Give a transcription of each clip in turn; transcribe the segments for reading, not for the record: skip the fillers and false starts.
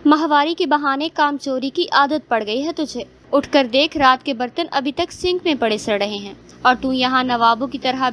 ماہواری کے بہانے کام چوری کی عادت پڑ گئی ہے تجھے۔ اٹھ کر دیکھ، رات کے برتن ابھی تک سنک میں پڑے سڑ رہے ہیں اور تو یہاں نوابوں کی طرح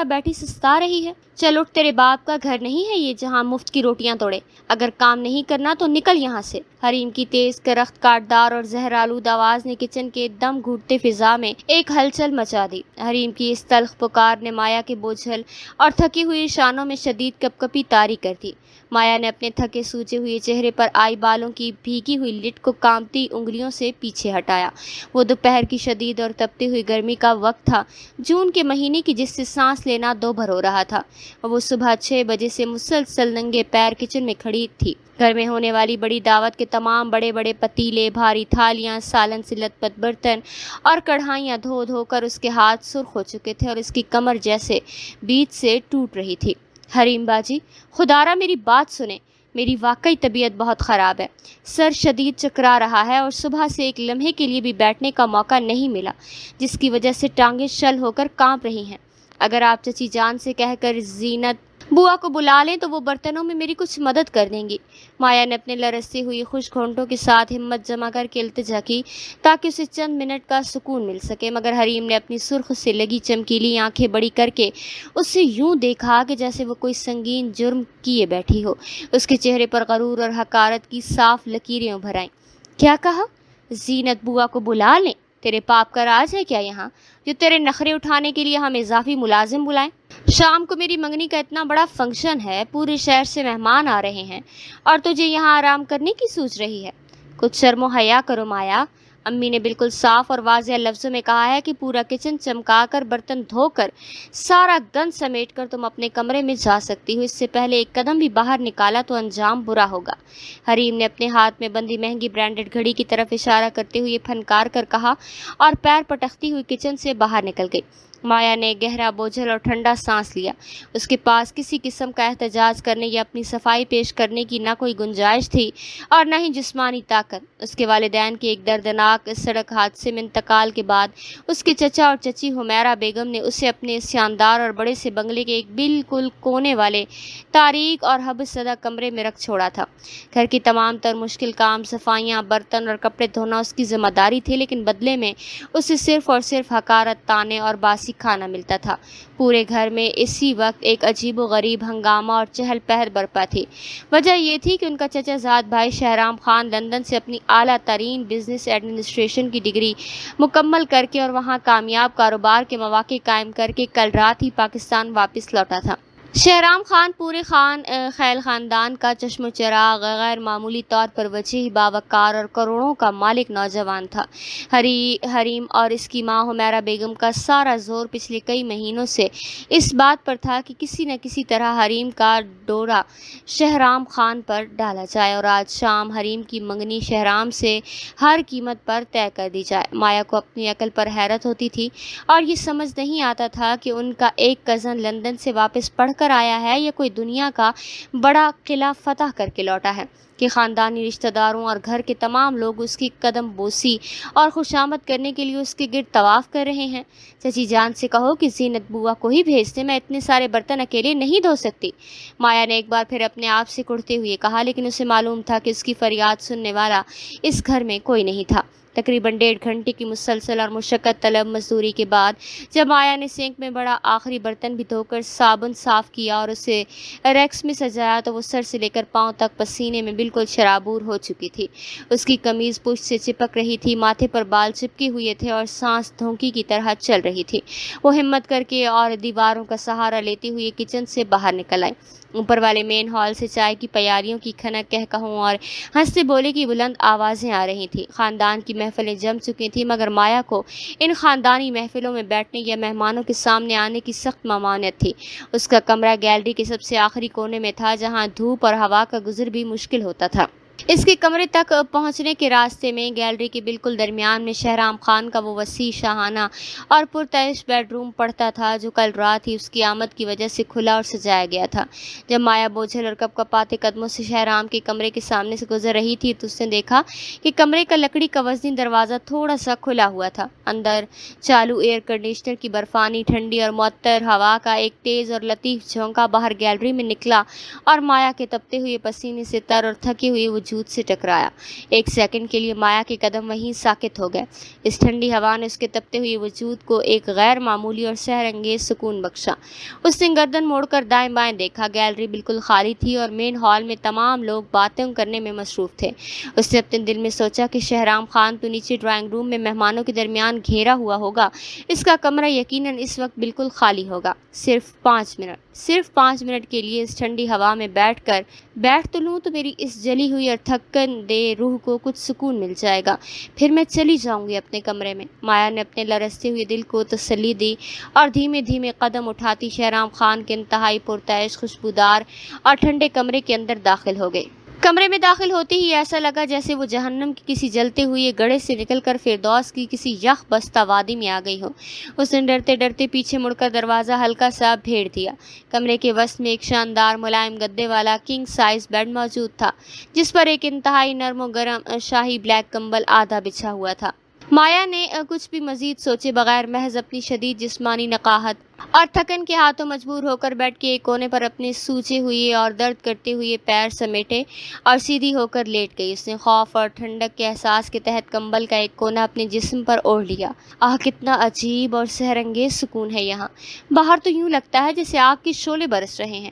بیٹھی سستا رہی ہے۔ چل اٹھ، تیرے باپ کا گھر نہیں ہے یہ جہاں مفت کی روٹیاں توڑے۔ اگر کام نہیں کرنا تو نکل یہاں سے۔ حریم کی تیز کرخت کاٹدار اور زہرآلود آواز نے کچن کے دم گھوٹتے فضا میں ایک ہلچل مچا دی۔ حریم کی اس تلخ پکار نے مایا کے بوجھل اور تھکی ہوئی شانوں میں شدید کپکپی طاری کر دی۔ مایا نے اپنے تھکے سوجے ہوئے چہرے پر آئی بالوں کی بھیگی ہوئی لٹ کو کانپتی انگلیوں سے پیچھے ہٹایا۔ وہ دوپہر کی شدید اور تپتی ہوئی گرمی کا وقت تھا، جون کے مہینے کی، جس سے سانس لینا دو بھر ہو رہا تھا۔ وہ صبح 6 بجے سے مسلسل ننگے پیر کچن میں کھڑی تھی۔ گھر میں ہونے والی بڑی دعوت کے تمام بڑے بڑے پتیلے، بھاری تھالیاں، سالن سے لت پت برتن اور کڑھائیاں دھو دھو کر اس کے ہاتھ سرخ ہو چکے تھے اور اس کی کمر جیسے بیچ سے ٹوٹ رہی تھی۔ حریم باجی، خدارا میری بات سنیں، میری واقعی طبیعت بہت خراب ہے۔ سر شدید چکرا رہا ہے اور صبح سے ایک لمحے کے لیے بھی بیٹھنے کا موقع نہیں ملا، جس کی وجہ سے ٹانگیں شل ہو کر کانپ رہی ہیں۔ اگر آپ چچی جان سے کہہ کر زینت بوا کو بلا لیں تو وہ برتنوں میں میری کچھ مدد کر دیں گی۔ مایا نے اپنے لرزتی ہوئی خشک ہونٹوں کے ساتھ ہمت جمع کر کے التجا کی تاکہ اسے چند منٹ کا سکون مل سکے، مگر حریم نے اپنی سرخ سے لگی چمکیلی آنکھیں بڑی کر کے اسے یوں دیکھا کہ جیسے وہ کوئی سنگین جرم کیے بیٹھی ہو۔ اس کے چہرے پر غرور اور حقارت کی صاف لکیریں ابھر آئیں۔ کیا کہا؟ زینت بوا کو بلا لیں؟ تیرے باپ کا راج ہے کیا یہاں، جو تیرے نخرے اٹھانے کے لیے ہم اضافی ملازم بلائیں؟ شام کو میری منگنی کا اتنا بڑا فنکشن ہے، پورے شہر سے مہمان آ رہے ہیں اور تجھے یہاں آرام کرنے کی سوچ رہی ہے؟ کچھ شرم و حیا کرو مایا۔ امی نے بالکل صاف اور واضح لفظوں میں کہا ہے کہ پورا کچن چمکا کر، برتن دھو کر، سارا گند سمیٹ کر تم اپنے کمرے میں جا سکتی ہو۔ اس سے پہلے ایک قدم بھی باہر نکالا تو انجام برا ہوگا۔ حریم نے اپنے ہاتھ میں بندھی مہنگی برانڈڈ گھڑی کی طرف اشارہ کرتے ہوئے پھنکار کر کہا اور پیر پٹکتی ہوئی کچن سے باہر نکل گئی۔ مایا نے گہرا بوجھل اور ٹھنڈا سانس لیا۔ اس کے پاس کسی قسم کا احتجاج کرنے یا اپنی صفائی پیش کرنے کی نہ کوئی گنجائش تھی اور نہ ہی جسمانی طاقت۔ اس کے والدین کے ایک دردناک سڑک حادثے میں انتقال کے بعد اس کے چچا اور چچی حمیرہ بیگم نے اسے اپنے اس شاندار اور بڑے سے بنگلے کے ایک بالکل کونے والے تاریک اور حبس زدہ کمرے میں رکھ چھوڑا تھا۔ گھر کی تمام تر مشکل کام، صفائیاں، برتن اور کپڑے دھونا اس کی ذمہ داری تھی، لیکن بدلے میں اسے صرف اور صرف حقارت، طعنے اور باسی کھانا ملتا تھا۔ پورے گھر میں اسی وقت ایک عجیب و غریب ہنگامہ اور چہل پہل برپا تھی۔ وجہ یہ تھی کہ ان کا چچا زاد بھائی شہرام خان لندن سے اپنی اعلیٰ ترین بزنس ایڈمنسٹریشن کی ڈگری مکمل کر کے اور وہاں کامیاب کاروبار کے مواقع قائم کر کے کل رات ہی پاکستان واپس لوٹا تھا۔ شہرام خان پورے خیل خاندان کا چشم و چراغ، غیر معمولی طور پر وجیح، باوقار اور کروڑوں کا مالک نوجوان تھا۔ حریم اور اس کی ماں حمیرہ بیگم کا سارا زور پچھلے کئی مہینوں سے اس بات پر تھا کہ کسی نہ کسی طرح حریم کا ڈورا شہرام خان پر ڈالا جائے اور آج شام حریم کی منگنی شہرام سے ہر قیمت پر طے کر دی جائے۔ مایا کو اپنی عقل پر حیرت ہوتی تھی اور یہ سمجھ نہیں آتا تھا کہ ان کا ایک کزن لندن سے واپس پڑھ کر آیا ہے یا کوئی دنیا کا بڑا قلعہ فتح کر کے لوٹا ہے کہ خاندانی رشتہ داروں اور گھر کے تمام لوگ اس کی قدم بوسی اور خوشامد کرنے کے لیے اس کے گرد طواف کر رہے ہیں۔ چچی جان سے کہو کہ زینت بوا کو ہی بھیج دے، میں اتنے سارے برتن اکیلے نہیں دھو سکتی۔ مایا نے ایک بار پھر اپنے آپ سے کڑتے ہوئے کہا، لیکن اسے معلوم تھا کہ اس کی فریاد سننے والا اس گھر میں کوئی نہیں تھا۔ تقریباً 1.5 گھنٹے کی مسلسل اور مشقت طلب مزدوری کے بعد جب مایا نے سینک میں بڑا آخری برتن بھی دھو کر صابن صاف کیا اور اسے ریکس میں سجایا تو وہ سر سے لے کر پاؤں تک پسینے میں بالکل شرابور ہو چکی تھی۔ اس کی قمیض پشت سے چپک رہی تھی، ماتھے پر بال چپکے ہوئے تھے اور سانس دھونکی کی طرح چل رہی تھی۔ وہ ہمت کر کے اور دیواروں کا سہارا لیتے ہوئے کچن سے باہر نکل آئی۔ اوپر والے مین ہال سے چائے کی پیالیوں کی کھنک، کہکہوں اور ہنستے بولے کی بلند آوازیں آ رہی تھیں۔ خاندان کی محفلیں جم چکی تھیں، مگر مایا کو ان خاندانی محفلوں میں بیٹھنے یا مہمانوں کے سامنے آنے کی سخت ممانعت تھی۔ اس کا کمرہ گیلری کے سب سے آخری کونے میں تھا، جہاں دھوپ اور ہوا کا گزر بھی مشکل ہوتا تھا۔ اس کے کمرے تک پہنچنے کے راستے میں گیلری کے بالکل درمیان میں شہرام خان کا وہ وسیع شاہانہ اور پرتعش بیڈ روم پڑتا تھا جو کل رات ہی اس کی آمد کی وجہ سے کھلا اور سجایا گیا تھا۔ جب مایا بوجھل اور کپکپاتے قدموں سے شہرام کے کمرے کے سامنے سے گزر رہی تھی تو اس نے دیکھا کہ کمرے کا لکڑی کا وزنی دروازہ تھوڑا سا کھلا ہوا تھا۔ اندر چالو ایئر کنڈیشنر کی برفانی ٹھنڈی اور معطر ہوا کا ایک تیز اور لطیف جھونکا باہر گیلری میں نکلا اور مایا کے تپتے ہوئے پسینے سے تر اور تھکے ہوئے وجود سے ٹکرایا۔ ایک سیکنڈ کے لیے مایا کے قدم وہیں ساکت ہو گئے۔ اس ٹھنڈی ہوا نے اس کے تپتے ہوئے وجود کو ایک غیر معمولی اور سحر انگیز سکون بخشا۔ اس نے گردن موڑ کر دائیں بائیں دیکھا۔ گیلری بالکل خالی تھی اور مین ہال میں تمام لوگ باتیں کرنے میں مصروف تھے۔ اس نے اپنے دل میں سوچا کہ شہرام خان تو نیچے ڈرائنگ روم میں مہمانوں کے درمیان گھیرا ہوا ہوگا، اس کا کمرہ یقیناً اس وقت بالکل خالی ہوگا۔ صرف 5 منٹ کے لیے اس ٹھنڈی ہوا میں بیٹھ تو لوں تو میری اس جلی ہوئی اور تھکن دے روح کو کچھ سکون مل جائے گا، پھر میں چلی جاؤں گی اپنے کمرے میں۔ مایا نے اپنے لرزتے ہوئے دل کو تسلی دی اور دھیمے دھیمے قدم اٹھاتی شہرام خان کے انتہائی پرتعش خوشبودار اور ٹھنڈے کمرے کے اندر داخل ہو گئی۔ کمرے میں داخل ہوتے ہی ایسا لگا جیسے وہ جہنم کی کسی جلتے ہوئے گڑھے سے نکل کر فردوس کی کسی یخ بستہ وادی میں آ گئی ہو۔ اس نے ڈرتے ڈرتے پیچھے مڑ کر دروازہ ہلکا سا بھیڑ دیا۔ کمرے کے وسط میں ایک شاندار ملائم گدے والا کنگ سائز بیڈ موجود تھا جس پر ایک انتہائی نرم و گرم شاہی بلیک کمبل آدھا بچھا ہوا تھا۔ مایا نے کچھ بھی مزید سوچے بغیر محض اپنی شدید جسمانی نقاہت اور تھکن کے ہاتھوں مجبور ہو کر بیڈ کے ایک کونے پر اپنے سوجے ہوئے اور درد کرتے ہوئے پیر سمیٹے اور سیدھی ہو کر لیٹ گئی۔ اس نے خوف اور ٹھنڈک کے احساس کے تحت کمبل کا ایک کونا اپنے جسم پر اوڑھ لیا۔ کتنا عجیب اور سحر انگیز سکون ہے یہاں، باہر تو یوں لگتا ہے جیسے آگ کے شعلے برس رہے ہیں۔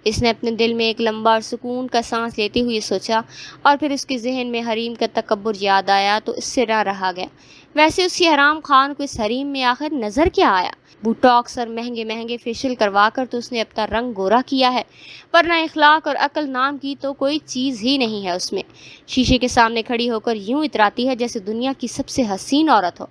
اس نے اپنے دل میں ایک لمبا اور سکون کا سانس لیتے ہوئے سوچا اور پھر اس کے ذہن میں حریم کا تکبر یاد آیا تو اس سے نہ رہا گیا۔ ویسے اس شہرام خان کو اس حریم میں آخر نظر کیا آیا؟ بوٹاکس اور مہنگے فیشل کروا کر تو اس نے اپنا رنگ گورا کیا ہے، ورنہ اخلاق اور عقل نام کی تو کوئی چیز ہی نہیں ہے اس میں۔ شیشے کے سامنے کھڑی ہو کر یوں اتراتی ہے جیسے دنیا کی سب سے حسین عورت ہو۔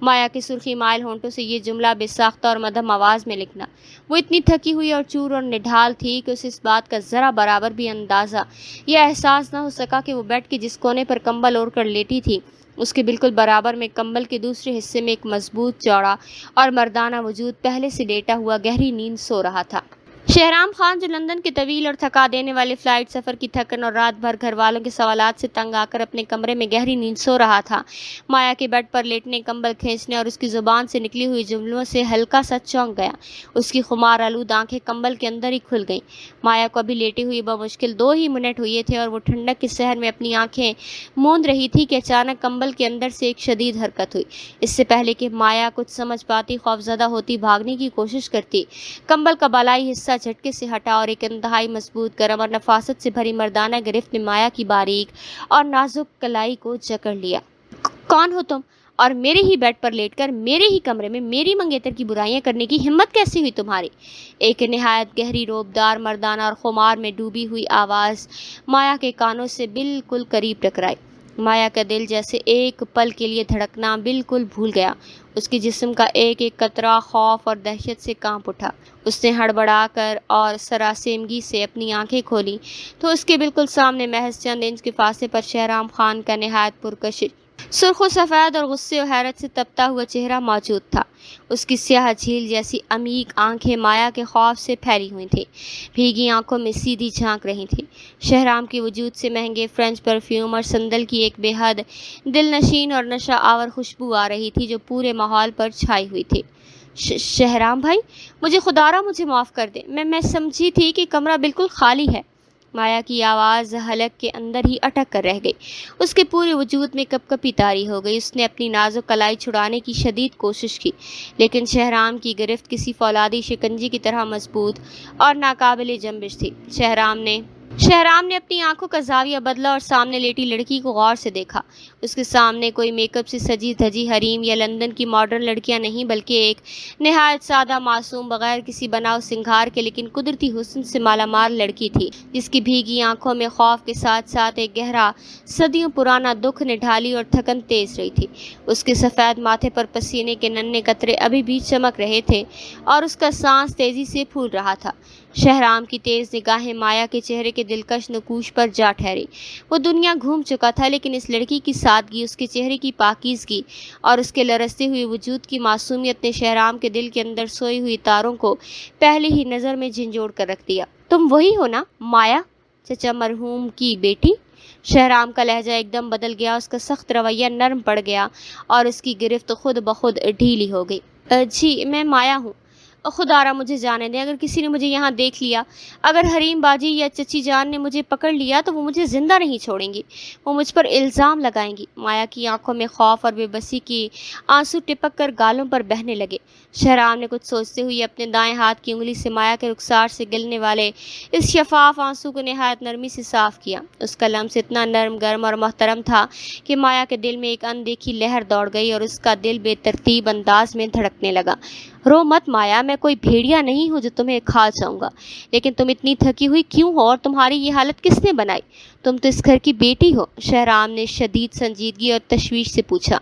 مایا کے سرخی مائل ہونٹوں سے یہ جملہ بے ساختہ اور مدھم آواز میں لکھنا، وہ اتنی تھکی ہوئی اور چور اور نڈھال تھی کہ اسے اس بات کا ذرا برابر بھی اندازہ یا احساس نہ ہو سکا کہ وہ بیڈ کے جس کونے پر کمبل اوڑھ کر لیٹی تھی اس کے بالکل برابر میں کمبل کے دوسرے حصے میں ایک مضبوط چوڑا اور مردانہ وجود پہلے سے لیٹا ہوا گہری نیند سو رہا تھا۔ شہرام خان جو لندن کے طویل اور تھکا دینے والے فلائٹ سفر کی تھکن اور رات بھر گھر والوں کے سوالات سے تنگ آ کر اپنے کمرے میں گہری نیند سو رہا تھا، مایا کے بیڈ پر لیٹنے، کمبل کھینچنے اور اس کی زبان سے نکلی ہوئی جملوں سے ہلکا سا چونک گیا۔ اس کی خمار آلود آنکھیں کمبل کے اندر ہی کھل گئیں۔ مایا کو ابھی لیٹی ہوئی بمشکل 2 ہی منٹ ہوئے تھے اور وہ ٹھنڈک کے سحر میں اپنی آنکھیں موند رہی تھی کہ اچانک کمبل کے اندر سے ایک شدید حرکت ہوئی۔ اس سے پہلے کہ مایا کچھ سمجھ پاتی، خوفزدہ ہوتی بھاگنے کی کوشش کرتی، کمبل کا بالائی حصہ جھٹکے سے ہٹا اور ایک انتہائی مضبوط، گرم اور نفاست سے بھری مردانہ گرفت نے مایا کی باریک اور نازک کلائی کو جکڑ لیا۔ کون ہو تم؟ اور میرے ہی بیڈ پر لیٹ کر میرے ہی کمرے میں میری منگیتر کی برائیاں کرنے کی ہمت کیسی ہوئی تمہاری؟ ایک نہایت گہری روبدار مردانہ اور خمار میں ڈوبی ہوئی آواز مایا کے کانوں سے بالکل قریب ٹکرائی۔ مایا کا دل جیسے ایک پل کے لیے دھڑکنا بالکل بھول گیا۔ اس کے جسم کا ایک ایک قطرہ خوف اور دہشت سے کانپ اٹھا۔ اس نے ہڑبڑا کر اور سراسیمگی سے اپنی آنکھیں کھولی تو اس کے بالکل سامنے محض چند انچ کے فاصلے پر شہرام خان کا نہایت پرکشش، سرخ و سفید اور غصے و حیرت سے تپتا ہوا چہرہ موجود تھا۔ اس کی سیاہ جھیل جیسی عمیق آنکھیں مایا کے خوف سے پھیلی ہوئی تھیں، بھیگی آنکھوں میں سیدھی جھانک رہی تھیں۔ شہرام کے وجود سے مہنگے فرینچ پرفیوم اور سندل کی ایک بے حد دل نشین اور نشہ آور خوشبو آ رہی تھی جو پورے ماحول پر چھائی ہوئی تھی۔ شہرام بھائی، مجھے معاف کر دے، میں سمجھی تھی کہ کمرہ بالکل خالی ہے۔ مایا کی آواز حلق کے اندر ہی اٹک کر رہ گئی۔ اس کے پورے وجود میں کپ کپی طاری ہو گئی۔ اس نے اپنی نازک کلائی چھڑانے کی شدید کوشش کی لیکن شہرام کی گرفت کسی فولادی شکنجی کی طرح مضبوط اور ناقابل جنبش تھی۔ شہرام نے اپنی آنکھوں کا زاویہ بدلا اور سامنے لیٹی لڑکی کو غور سے دیکھا۔ اس کے سامنے کوئی میک اپ سے سجی دھجی حریم یا لندن کی ماڈرن لڑکیاں نہیں بلکہ ایک نہایت سادہ معصوم، بغیر کسی بناؤ سنگھار کے لیکن قدرتی حسن سے مالا مال لڑکی تھی جس کی بھیگی آنکھوں میں خوف کے ساتھ ساتھ ایک گہرا صدیوں پرانا دکھ نڈھالی اور تھکن تیز رہی تھی۔ اس کے سفید ماتھے پر پسینے کے ننھے قطرے ابھی بھی چمک رہے تھے اور اس کا سانس تیزی سے پھول رہا تھا۔ شہرام کی تیز نگاہیں مایا کے چہرے کے دلکش نقوش پر جا ٹھہری۔ وہ دنیا گھوم چکا تھا، لیکن اس لڑکی کی سادگی، اس کے چہرے کی پاکیزگی اور اس کے لرزتے ہوئے وجود کی معصومیت نے شہرام کے دل کے اندر سوئی ہوئی تاروں کو پہلے ہی نظر میں جھنجھوڑ کر رکھ دیا۔ تم وہی ہو نا مایا، چچا مرحوم کی بیٹی؟ شہرام کا لہجہ ایک دم بدل گیا، اس کا سخت رویہ نرم پڑ گیا اور اس کی گرفت خود بخود ڈھیلی ہو گئی۔ جی میں مایا ہوں۔ خدا را مجھے جانے دیں، اگر کسی نے مجھے یہاں دیکھ لیا، اگر حریم باجی یا چچی جان نے مجھے پکڑ لیا تو وہ مجھے زندہ نہیں چھوڑیں گی، وہ مجھ پر الزام لگائیں گی۔ مایا کی آنکھوں میں خوف اور بے بسی کی آنسو ٹپک کر گالوں پر بہنے لگے۔ شہرام نے کچھ سوچتے ہوئے اپنے دائیں ہاتھ کی انگلی سے مایا کے رخسار سے گلنے والے اس شفاف آنسو کو نہایت نرمی سے صاف کیا۔ اس کا لمس اتنا نرم، گرم اور محترم تھا کہ مایا کے دل میں ایک اندیکھی لہر دوڑ گئی اور اس کا دل بے ترتیب انداز میں دھڑکنے لگا۔ رو مت مایا، میں کوئی بھیڑیا نہیں ہوں جو تمہیں کھا جاؤں گا، لیکن تم اتنی تھکی ہوئی کیوں ہو اور تمہاری یہ حالت کس نے بنائی؟ تم تو اس گھر کی بیٹی ہو۔ شہرام نے شدید سنجیدگی اور تشویش سے پوچھا۔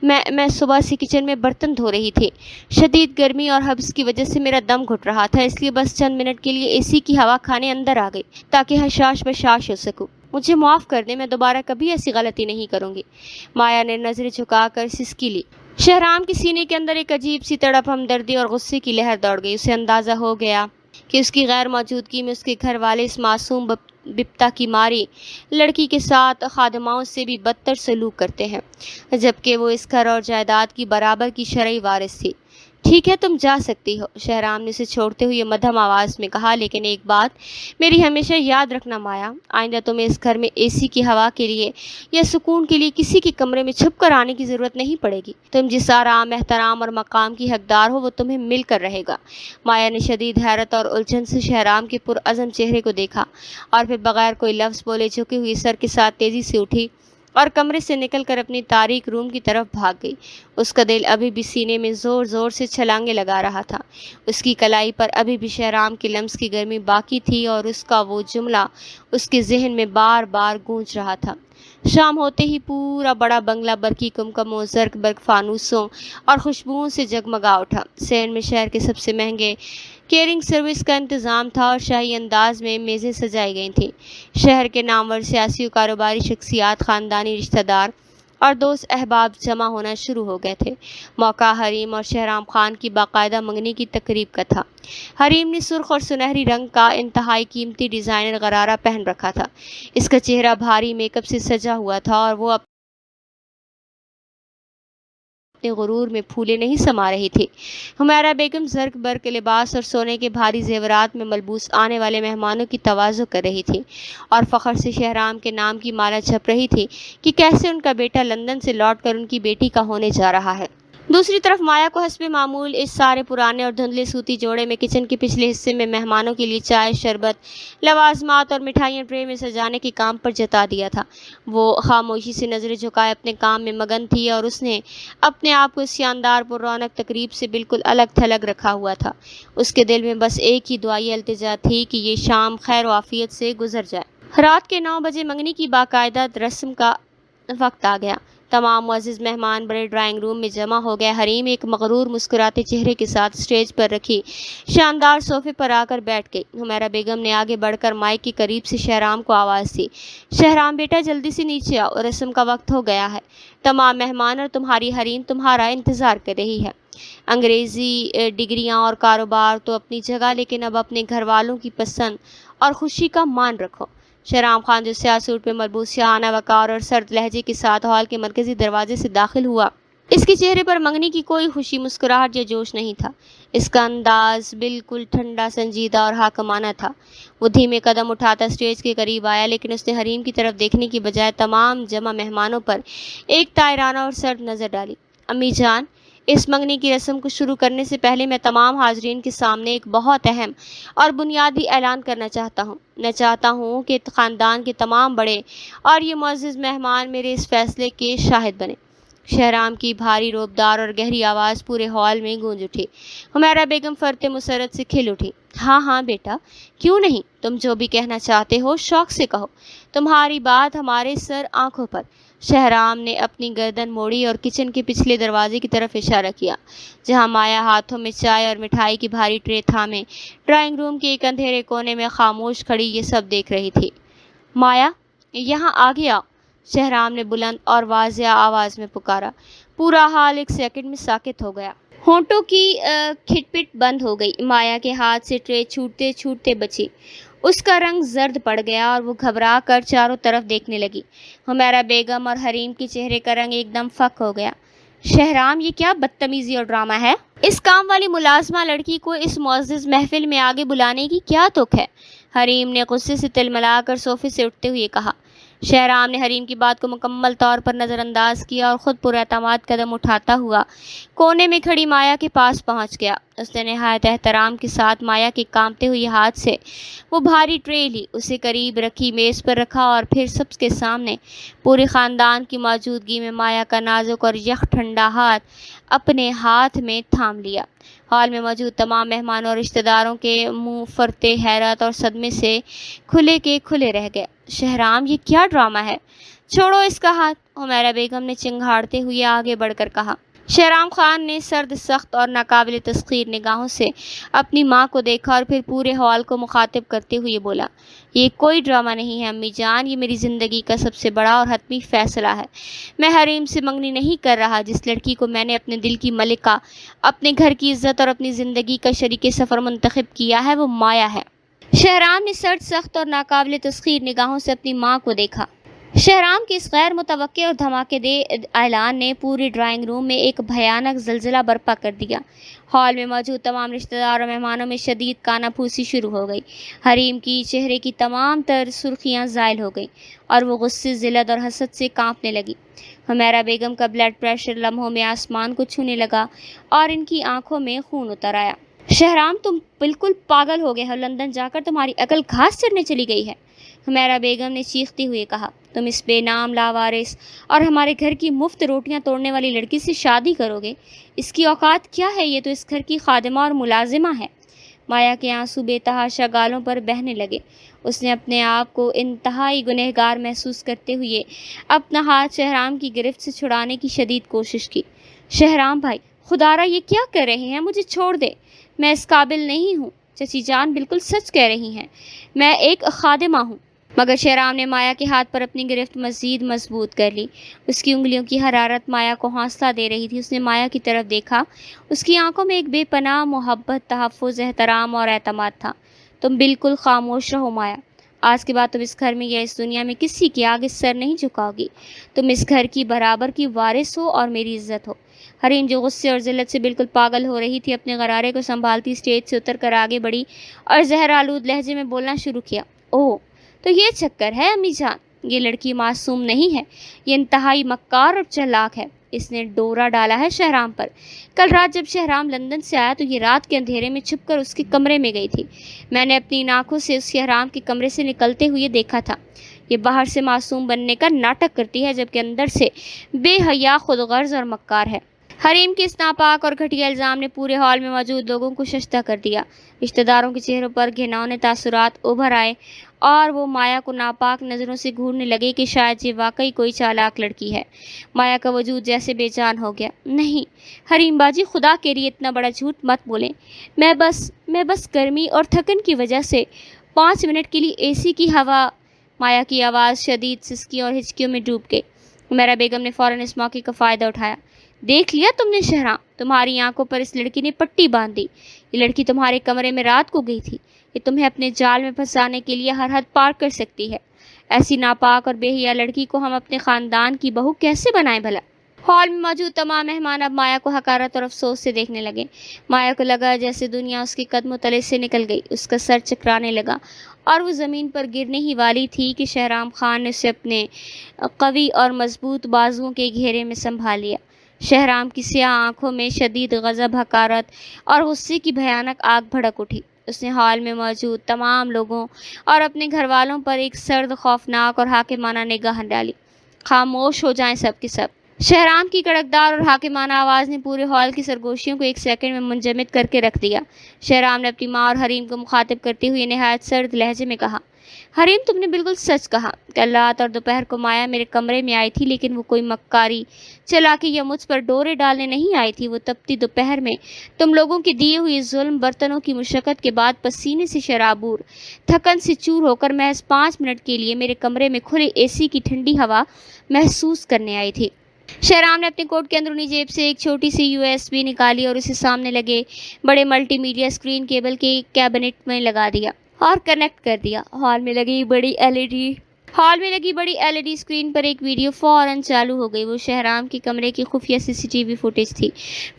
میں صبح سے کچن میں برتن دھو رہی تھی، شدید گرمی اور حبس کی وجہ سے میرا دم گھٹ رہا تھا، اس لیے بس چند منٹ کے لیے اے سی کی ہوا کھانے اندر آ گئی تاکہ حشاش بشاش ہو سکوں۔ مجھے معاف کر دیں، میں دوبارہ کبھی ایسی غلطی نہیں کروں گی۔ مایا نے نظریں جھکا کر سسکی لی۔ شہرام کے سینے کے اندر ایک عجیب سی تڑپ، ہمدردی اور غصے کی لہر دوڑ گئی۔ اسے اندازہ ہو گیا کہ اس کی غیر موجودگی میں اس کے گھر والے اس معصوم بپتا کی ماری لڑکی کے ساتھ خادماؤں سے بھی بدتر سلوک کرتے ہیں، جبکہ وہ اس گھر اور جائیداد کی برابر کی شرعی وارث تھی۔ ٹھیک ہے، تم جا سکتی ہو، شہرام نے اسے چھوڑتے ہوئے مدھم آواز میں کہا، لیکن ایک بات میری ہمیشہ یاد رکھنا مایا، آئندہ تمہیں اس گھر میں اے سی کی ہوا کے لیے یا سکون کے لیے کسی کے کمرے میں چھپ کر آنے کی ضرورت نہیں پڑے گی۔ تم جس آرام، احترام اور مقام کی حقدار ہو وہ تمہیں مل کر رہے گا۔ مایا نے شدید حیرت اور الجھن سے شہرام کے پرعزم چہرے کو دیکھا اور پھر بغیر کوئی لفظ بولے جھکے ہوئے سر کے ساتھ تیزی سے اٹھی اور کمرے سے نکل کر اپنی تاریک روم کی طرف بھاگ گئی۔ اس کا دل ابھی بھی سینے میں زور زور سے چھلانگیں لگا رہا تھا، اس کی کلائی پر ابھی بھی شہرام کے لمس کی گرمی باقی تھی اور اس کا وہ جملہ اس کے ذہن میں بار بار گونج رہا تھا۔ شام ہوتے ہی پورا بڑا بنگلہ برقی کمکموں، زرق برق فانوسوں اور خوشبوؤں سے جگمگا اٹھا۔ صحن میں شہر کے سب سے مہنگے کیٹرنگ سروس کا انتظام تھا اور شاہی انداز میں میزیں سجائی گئی تھیں۔ شہر کے نامور سیاسی و کاروباری شخصیات، خاندانی رشتہ دار اور دوست احباب جمع ہونا شروع ہو گئے تھے۔ موقع حریم اور شہرام خان کی باقاعدہ منگنی کی تقریب کا تھا۔ حریم نے سرخ اور سنہری رنگ کا انتہائی قیمتی ڈیزائنر غرارہ پہن رکھا تھا۔ اس کا چہرہ بھاری میک اپ سے سجا ہوا تھا اور وہ اپنے غرور میں پھولے نہیں سما رہی تھی۔ حمیرہ بیگم زرق برق لباس اور سونے کے بھاری زیورات میں ملبوس آنے والے مہمانوں کی تواضع کر رہی تھی اور فخر سے شہرام کے نام کی مالا جپ رہی تھی کہ کیسے ان کا بیٹا لندن سے لوٹ کر ان کی بیٹی کا ہونے جا رہا ہے۔ دوسری طرف مایا کو حسب معمول اس سارے پرانے اور دھندلے سوتی جوڑے میں کچن کے پچھلے حصے میں مہمانوں کے لیے چائے، شربت، لوازمات اور مٹھائیاں ٹرے میں سجانے کے کام پر جتا دیا تھا۔ وہ خاموشی سے نظریں جھکائے اپنے کام میں مگن تھی اور اس نے اپنے آپ کو اس شاندار پر رونق تقریب سے بالکل الگ تھلگ رکھا ہوا تھا۔ اس کے دل میں بس ایک ہی دعائیں التجا تھی کہ یہ شام خیر و عافیت سے گزر جائے۔ رات کے 9 بجے منگنی کی باقاعدہ رسم کا وقت آ گیا۔ تمام معزز مہمان بڑے ڈرائنگ روم میں جمع ہو گئے۔ حریم ایک مغرور مسکراتے چہرے کے ساتھ اسٹیج پر رکھی شاندار صوفے پر آ کر بیٹھ گئی۔ حمیرہ بیگم نے آگے بڑھ کر مائک کے قریب سے شہرام کو آواز دی، شہرام بیٹا جلدی سے نیچے آؤ، رسم کا وقت ہو گیا ہے۔ تمام مہمان اور تمہاری حریم تمہارا انتظار کر رہی ہے۔ انگریزی ڈگریاں اور کاروبار تو اپنی جگہ، لیکن اب اپنے گھر والوں کی پسند اور خوشی کا مان رکھو۔ شہرام خان جو سیاہ سوٹ میں ملبوس شاہانہ وقار اور سرد لہجے کے ساتھ ہال کے مرکزی دروازے سے داخل ہوا، اس کے چہرے پر منگنی کی کوئی خوشی، مسکراہٹ یا جوش نہیں تھا۔ اس کا انداز بالکل ٹھنڈا، سنجیدہ اور حاکمانہ تھا۔ وہ دھیمے قدم اٹھاتا اسٹیج کے قریب آیا، لیکن اس نے حریم کی طرف دیکھنے کی بجائے تمام جمع مہمانوں پر ایک طائرانہ اور سرد نظر ڈالی۔ امی جان، اس منگنی کی رسم کو شروع کرنے سے پہلے میں تمام حاضرین کے سامنے ایک بہت اہم اور بنیادی اعلان کرنا چاہتا ہوں۔ میں چاہتا ہوں کہ خاندان کے تمام بڑے اور یہ معزز مہمان میرے اس فیصلے کے شاہد بنیں۔ شہرام کی بھاری روبدار اور گہری آواز پورے ہال میں گونج اٹھی۔ حمیرہ بیگم فرط مسرت سے کھل اٹھی۔ ہاں ہاں بیٹا، کیوں نہیں، تم جو بھی کہنا چاہتے ہو شوق سے کہو، تمہاری بات ہمارے سر آنکھوں پر۔ شہرام نے اپنی گردن موڑی اور کچن کے پچھلے دروازے کی طرف اشارہ کیا، جہاں مایا ہاتھوں میں چائے اور مٹھائی کی بھاری ٹرے تھامے ڈرائنگ روم کے ایک اندھیرے کونے میں خاموش کھڑی یہ سب دیکھ رہی تھی۔ مایا، یہاں آگے آؤ، شہرام نے بلند اور واضح آواز میں پکارا۔ پورا حال ایک سیکنڈ میں ساکت ہو گیا۔ ہونٹوں کی کھٹ پٹ بند ہو گئی۔ مایا کے ہاتھ سے ٹرے چھوٹتے چھوٹتے بچی۔ اس کا رنگ زرد پڑ گیا اور وہ گھبرا کر چاروں طرف دیکھنے لگی۔ حمیرہ بیگم اور حریم کے چہرے کا رنگ ایک دم فک ہو گیا۔ شہرام، یہ کیا بدتمیزی اور ڈرامہ ہے؟ اس کام والی ملازمہ لڑکی کو اس معزز محفل میں آگے بلانے کی کیا تک ہے؟ حریم نے غصے سے تلملا کر صوفے سے اٹھتے ہوئے کہا۔ شہرام نے حریم کی بات کو مکمل طور پر نظر انداز کیا اور خود پر اعتماد قدم اٹھاتا ہوا کونے میں کھڑی مایا کے پاس پہنچ گیا۔ اس نے نہایت احترام کے ساتھ مایا کے کانپتے ہوئے ہاتھ سے وہ بھاری ٹرے لی، اسے قریب رکھی میز پر رکھا اور پھر سب کے سامنے پورے خاندان کی موجودگی میں مایا کا نازک اور یخ ٹھنڈا ہاتھ اپنے ہاتھ میں تھام لیا۔ ہال میں موجود تمام مہمانوں اور رشتہ داروں کے منہ فرتے حیرت اور صدمے سے کھلے کے کھلے رہ گئے۔ شہرام، یہ کیا ڈرامہ ہے؟ چھوڑو اس کا ہاتھ، حمیرہ بیگم نے چنگھاڑتے ہوئے آگے بڑھ کر کہا۔ شہرام خان نے سرد سخت اور ناقابل تسخیر نگاہوں سے اپنی ماں کو دیکھا اور پھر پورے ہال کو مخاطب کرتے ہوئے بولا، یہ کوئی ڈرامہ نہیں ہے امی جان، یہ میری زندگی کا سب سے بڑا اور حتمی فیصلہ ہے۔ میں حریم سے منگنی نہیں کر رہا، جس لڑکی کو میں نے اپنے دل کی ملکہ، اپنے گھر کی عزت اور اپنی زندگی کا شریک سفر منتخب کیا ہے وہ مایا ہے۔ شہرام نے سرد سخت اور ناقابل تسخیر نگاہوں سے اپنی ماں کو دیکھا۔ شہرام کے اس غیر متوقع اور دھماکے دے اعلان نے پورے ڈرائنگ روم میں ایک بھیانک زلزلہ برپا کر دیا۔ ہال میں موجود تمام رشتہ دار اور مہمانوں میں شدید کانا پھوسی شروع ہو گئی۔ حریم کی چہرے کی تمام تر سرخیاں زائل ہو گئیں اور وہ غصے، ذلت اور حسد سے کانپنے لگی۔ حمیرہ بیگم کا بلڈ پریشر لمحوں میں آسمان کو چھونے لگا اور ان کی آنکھوں میں خون اتر آیا۔ شہرام، تم بالکل پاگل ہو گئے ہو، لندن جا کر تمہاری عقل گھاس چرنے چلی گئی ہے، حمیرہ بیگم نے چیختے ہوئے کہا۔ تم اس بے نام لاوارث اور ہمارے گھر کی مفت روٹیاں توڑنے والی لڑکی سے شادی کرو گے؟ اس کی اوقات کیا ہے؟ یہ تو اس گھر کی خادمہ اور ملازمہ ہے۔ مایا کے آنسو بے تحاشا گالوں پر بہنے لگے۔ اس نے اپنے آپ کو انتہائی گنہگار محسوس کرتے ہوئے اپنا ہاتھ شہرام کی گرفت سے چھڑانے کی شدید کوشش کی۔ شہرام بھائی، خدارا یہ کیا کر رہے ہیں؟ مجھے چھوڑ دے، میں اس قابل نہیں ہوں۔ چچی جان بالکل سچ کہہ رہی ہیں، میں ایک خادمہ ہوں۔ مگر شہرام نے مایا کے ہاتھ پر اپنی گرفت مزید مضبوط کر لی۔ اس کی انگلیوں کی حرارت مایا کو حوصلہ دے رہی تھی۔ اس نے مایا کی طرف دیکھا، اس کی آنکھوں میں ایک بے پناہ محبت، تحفظ، احترام اور اعتماد تھا۔ تم بالکل خاموش رہو مایا، آج کے بعد تم اس گھر میں یا اس دنیا میں کسی کے آگے سر نہیں جھکاؤ گی۔ تم اس گھر کی برابر کی وارث ہو اور میری عزت ہو۔ حریم جو غصے اور ذلت سے بالکل پاگل ہو رہی تھی، اپنے غرارے کو سنبھالتی اسٹیج سے اتر کر آگے بڑھی اور زہر آلود لہجے میں بولنا شروع کیا۔ اوہ، تو یہ چکر ہے امی جان، یہ لڑکی معصوم نہیں ہے، یہ انتہائی مکار اور چالاک ہے۔ اس نے ڈورا ڈالا ہے شہرام پر۔ کل رات جب شہرام لندن سے آیا تو یہ رات کے اندھیرے میں چھپ کر اس کے کمرے میں گئی تھی۔ میں نے اپنی آنکھوں سے اس شہرام کے کمرے سے نکلتے ہوئے دیکھا تھا۔ یہ باہر سے معصوم بننے کا ناٹک کرتی ہے، جبکہ اندر سے بے حیا، خود غرض اور مکار ہے۔ حریم کے اس ناپاک اور گھٹیا الزام نے پورے ہال میں موجود لوگوں کو ششدر کر دیا۔ رشتہ داروں کے چہروں پر گھناؤنے تاثرات ابھر آئے اور وہ مایا کو ناپاک نظروں سے گھورنے لگے کہ شاید یہ واقعی کوئی چالاک لڑکی ہے۔ مایا کا وجود جیسے بے جان ہو گیا۔ نہیں حریم باجی، خدا کے لیے اتنا بڑا جھوٹ مت بولیں، میں بس گرمی اور تھکن کی وجہ سے 5 منٹ کے لیے اے سی کی ہوا۔ مایا کی آواز شدید سسکی اور ہچکیوں میں ڈوب گئی۔ حمیرہ بیگم نے فوراً اس موقع کا فائدہ اٹھایا۔ دیکھ لیا تم نے شہرام، تمہاری آنکھوں پر اس لڑکی نے پٹی باندھ دی۔ یہ لڑکی تمہارے کمرے میں رات کو گئی تھی، یہ تمہیں اپنے جال میں پھنسانے کے لیے ہر حد پار کر سکتی ہے۔ ایسی ناپاک اور بے حیا لڑکی کو ہم اپنے خاندان کی بہو کیسے بنائیں بھلا؟ ہال میں موجود تمام مہمان اب مایا کو حقارت اور افسوس سے دیکھنے لگے۔ مایا کو لگا جیسے دنیا اس کے قدموں تلے سے نکل گئی، اس کا سر چکرانے لگا اور وہ زمین پر گرنے ہی والی تھی کہ شہرام خان نے اسے اپنے قوی اور مضبوط بازوؤں کے گھیرے میں سنبھال لیا۔ شہرام کی سیاہ آنکھوں میں شدید غضب، حقارت اور غصے کی بھیانک آگ بھڑک اٹھی۔ اس نے ہال میں موجود تمام لوگوں اور اپنے گھر والوں پر ایک سرد، خوفناک اور حاکمانہ نگاہ ڈالی۔ خاموش ہو جائیں سب کے سب، شہرام کی کڑکدار اور حاکمانہ آواز نے پورے ہال کی سرگوشیوں کو ایک سیکنڈ میں منجمد کر کے رکھ دیا۔ شہرام نے اپنی ماں اور حریم کو مخاطب کرتے ہوئے نہایت سرد لہجے میں کہا، حریم تم نے بالکل سچ کہا۔ کل رات اور دوپہر کو مایا میرے کمرے میں آئی تھی، لیکن وہ کوئی مکاری چلاکی یا مجھ پر ڈورے ڈالنے نہیں آئی تھی۔ وہ تپتی دوپہر میں تم لوگوں کے دیے ہوئے ظلم برتنوں کی مشقت کے بعد پسینے سے شرابور، تھکن سے چور ہو کر محض 5 منٹ کے لیے میرے کمرے میں کھلے اے سی کی ٹھنڈی ہوا محسوس کرنے آئی تھی۔ شہرام نے اپنے کوٹ کے اندرونی جیب سے ایک چھوٹی سی USB نکالی اور اسے سامنے لگے بڑے ملٹی میڈیا اسکرین کیبل کے کیبنٹ میں لگا دیا اور کنیکٹ کر دیا۔ ہال میں لگی بڑی LED اسکرین پر ایک ویڈیو فوراً چالو ہو گئی۔ وہ شہرام کے کمرے کی خفیہ CCTV فوٹیج تھی۔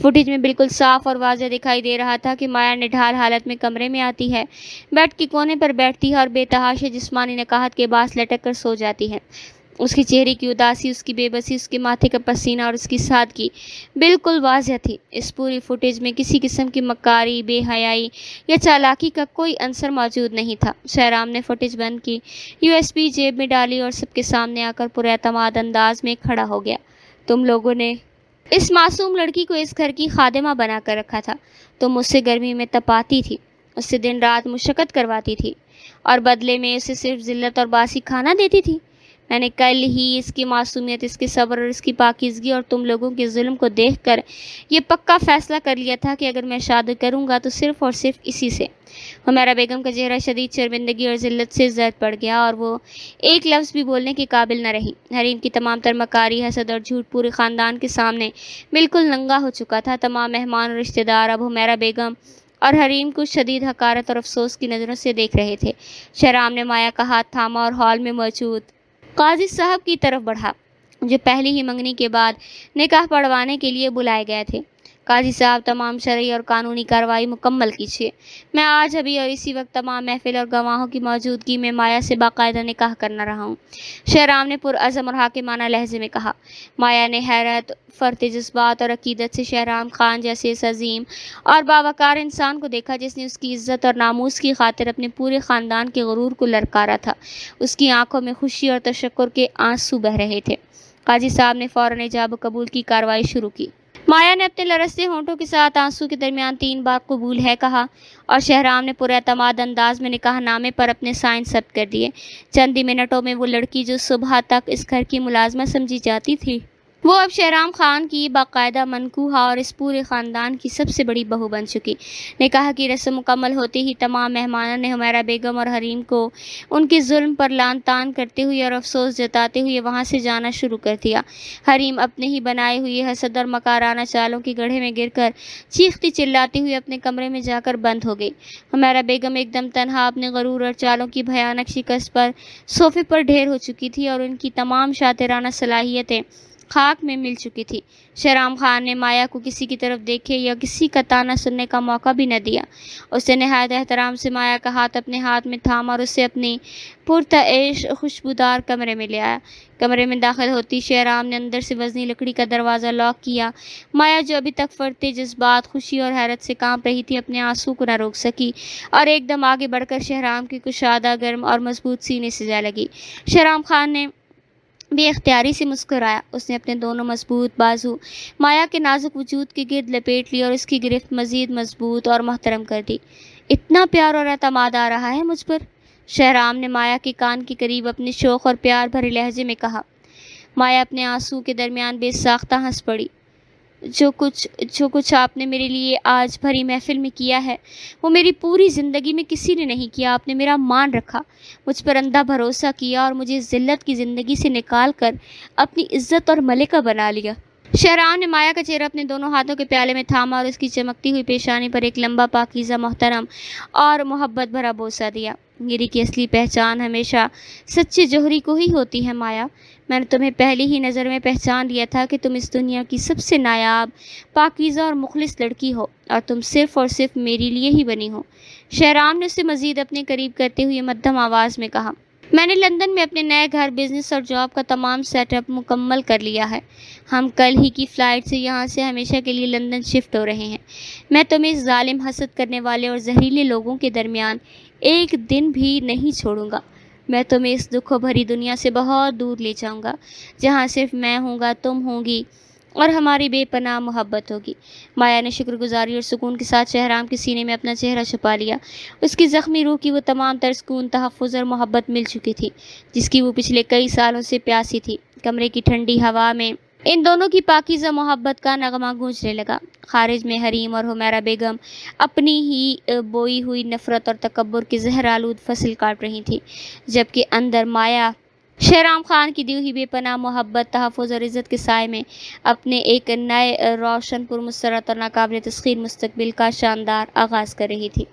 فوٹیج میں بالکل صاف اور واضح دکھائی دے رہا تھا کہ مایا نڈھال حالت میں کمرے میں آتی ہے، بیڈ کے کونے پر بیٹھتی ہے اور بے تحاشا جسمانی نکاہت کے باعث لٹک کر سو جاتی ہے۔ اس کی چہرے کی اداسی، اس کی بے بسی، اس کے ماتھے کا پسینہ اور اس کی سادگی بالکل واضح تھی۔ اس پوری فوٹیج میں کسی قسم کی مکاری، بے حیائی یا چالاکی کا کوئی عنصر موجود نہیں تھا۔ شہرام نے فوٹیج بند کی، USB جیب میں ڈالی اور سب کے سامنے آ کر پراعتماد انداز میں کھڑا ہو گیا۔ تم لوگوں نے اس معصوم لڑکی کو اس گھر کی خادمہ بنا کر رکھا تھا۔ تم اس سے گرمی میں تپاتی تھی، اس سے دن رات مشقت کرواتی تھی اور بدلے میں اسے صرف ذلت اور باسی کھانا دیتی تھی۔ میں نے کل ہی اس کی معصومیت، اس کے صبر اور اس کی پاکیزگی اور تم لوگوں کے ظلم کو دیکھ کر یہ پکا فیصلہ کر لیا تھا کہ اگر میں شادی کروں گا تو صرف اور صرف اسی سے۔ ہمیرا بیگم کا چہرہ شدید شرمندگی اور ذلت سے زرد پڑ گیا اور وہ ایک لفظ بھی بولنے کے قابل نہ رہی۔ حریم کی تمام تر مکاری، حسد اور جھوٹ پورے خاندان کے سامنے بالکل ننگا ہو چکا تھا۔ تمام مہمان اور رشتہ دار اب ہمیرا بیگم اور حریم کو شدید حقارت اور افسوس کی نظروں سے دیکھ رہے تھے۔ شہرام نے مایا کا ہاتھ تھاما اور ہال میں موجود قاضی صاحب کی طرف بڑھا، جو پہلی ہی منگنی کے بعد نکاح پڑھوانے کے لیے بلائے گئے تھے۔ قاضی صاحب، تمام شرعی اور قانونی کارروائی مکمل کیجیے۔ میں آج ابھی اور اسی وقت تمام محفل اور گواہوں کی موجودگی میں مایا سے باقاعدہ نکاح کرنا رہا ہوں، شہرام نے پرعزم اور حاکمانہ لہجے میں کہا۔ مایا نے حیرت، فرط جذبات اور عقیدت سے شہرام خان جیسے اس عظیم اور باوقار انسان کو دیکھا جس نے اس کی عزت اور ناموس کی خاطر اپنے پورے خاندان کے غرور کو للکارا تھا۔ اس کی آنکھوں میں خوشی اور تشکر کے آنسو بہہ رہے تھے۔ قاضی صاحب نے فوراً ایجاب و قبول کی کارروائی شروع کی۔ مایا نے اپنے لرزتے ہونٹوں کے ساتھ آنسو کے درمیان 3 بار قبول ہے کہا اور شہرام نے پراعتماد انداز میں نکاح نامے پر اپنے سائن ثبت کر دیے۔ چند ہی منٹوں میں وہ لڑکی جو صبح تک اس گھر کی ملازمہ سمجھی جاتی تھی، وہ اب شہرام خان کی باقاعدہ منکوحہ اور اس پورے خاندان کی سب سے بڑی بہو بن چکی۔ نکاح کی رسم مکمل ہوتے ہی تمام مہمانوں نے ہمیرا بیگم اور حریم کو ان کے ظلم پر لعن طعن کرتے ہوئے اور افسوس جتاتے ہوئے وہاں سے جانا شروع کر دیا۔ حریم اپنے ہی بنائے ہوئے حسد اور مکارانہ چالوں کے گڑھے میں گر کر چیختی چلاتی ہوئی اپنے کمرے میں جا کر بند ہو گئی۔ ہمیرا بیگم ایک دم تنہا اپنے غرور اور چالوں کی بھیانک شکست پر صوفے پر ڈھیر ہو چکی تھی اور ان کی تمام شاطرانہ صلاحیتیں خاک میں مل چکی تھی۔ شہرام خان نے مایا کو کسی کی طرف دیکھے یا کسی کا طعنہ سننے کا موقع بھی نہ دیا۔ اس نے نہایت احترام سے مایا کا ہاتھ اپنے ہاتھ میں تھاما اور اسے اپنی پرتعیش خوشبودار کمرے میں لے آیا۔ کمرے میں داخل ہوتی شہرام نے اندر سے وزنی لکڑی کا دروازہ لاک کیا۔ مایا، جو ابھی تک فرط جذبات، خوشی اور حیرت سے کانپ رہی تھی، اپنے آنسو کو نہ روک سکی اور ایک دم آگے بڑھ کر شہرام کی کشادہ، گرم اور مضبوط سینے سے جا لگی۔ شہرام خان نے بے اختیاری سے مسکرایا۔ اس نے اپنے دونوں مضبوط بازو مایا کے نازک وجود کے گرد لپیٹ لی اور اس کی گرفت مزید مضبوط اور محترم کر دی۔ اتنا پیار اور اعتماد آ رہا ہے مجھ پر، شہرام نے مایا کے کان کے قریب اپنے شوق اور پیار بھرے لہجے میں کہا۔ مایا اپنے آنسو کے درمیان بے ساختہ ہنس پڑی۔ جو کچھ آپ نے میرے لیے آج بھری محفل میں کیا ہے وہ میری پوری زندگی میں کسی نے نہیں کیا۔ آپ نے میرا مان رکھا، مجھ پر اندھا بھروسہ کیا اور مجھے ذلت کی زندگی سے نکال کر اپنی عزت اور ملکہ بنا لیا۔ شہرام نے مایا کا چہرہ اپنے دونوں ہاتھوں کے پیالے میں تھاما اور اس کی چمکتی ہوئی پیشانی پر ایک لمبا، پاکیزہ، محترم اور محبت بھرا بوسہ دیا۔ گیری کی اصلی پہچان ہمیشہ سچے جوہری کو ہی ہوتی ہے مایا۔ میں نے تمہیں پہلی ہی نظر میں پہچان لیا تھا کہ تم اس دنیا کی سب سے نایاب، پاکیزہ اور مخلص لڑکی ہو اور تم صرف اور صرف میرے لیے ہی بنی ہو۔ شہرام نے اسے مزید اپنے قریب کرتے ہوئے مدھم آواز میں کہا۔ میں نے لندن میں اپنے نئے گھر، بزنس اور جاب کا تمام سیٹ اپ مکمل کر لیا ہے۔ ہم کل ہی کی فلائٹ سے یہاں سے ہمیشہ کے لیے لندن شفٹ ہو رہے ہیں۔ میں تمہیں اس ظالم، حسد کرنے والے اور زہریلے لوگوں کے درمیان ایک دن بھی نہیں چھوڑوں گا۔ میں تمہیں اس دکھوں بھری دنیا سے بہت دور لے جاؤں گا، جہاں صرف میں ہوں گا، تم ہوں گی اور ہماری بے پناہ محبت ہوگی۔ مایا نے شکر گزاری اور سکون کے ساتھ شہرام کے سینے میں اپنا چہرہ چھپا لیا۔ اس کی زخمی روح کی وہ تمام تر سکون، تحفظ اور محبت مل چکی تھی جس کی وہ پچھلے کئی سالوں سے پیاسی تھی۔ کمرے کی ٹھنڈی ہوا میں ان دونوں کی پاکیزہ محبت کا نغمہ گونجنے لگا۔ خارج میں حریم اور حمیرہ بیگم اپنی ہی بوئی ہوئی نفرت اور تکبر کی زہرآلود فصل کاٹ رہی تھی، جبکہ اندر مایا شہرام خان کی دی ہوئی بے پناہ محبت، تحفظ اور عزت کے سائے میں اپنے ایک نئے روشن، پرمسرت اور ناقابل تسخیر مستقبل کا شاندار آغاز کر رہی تھی۔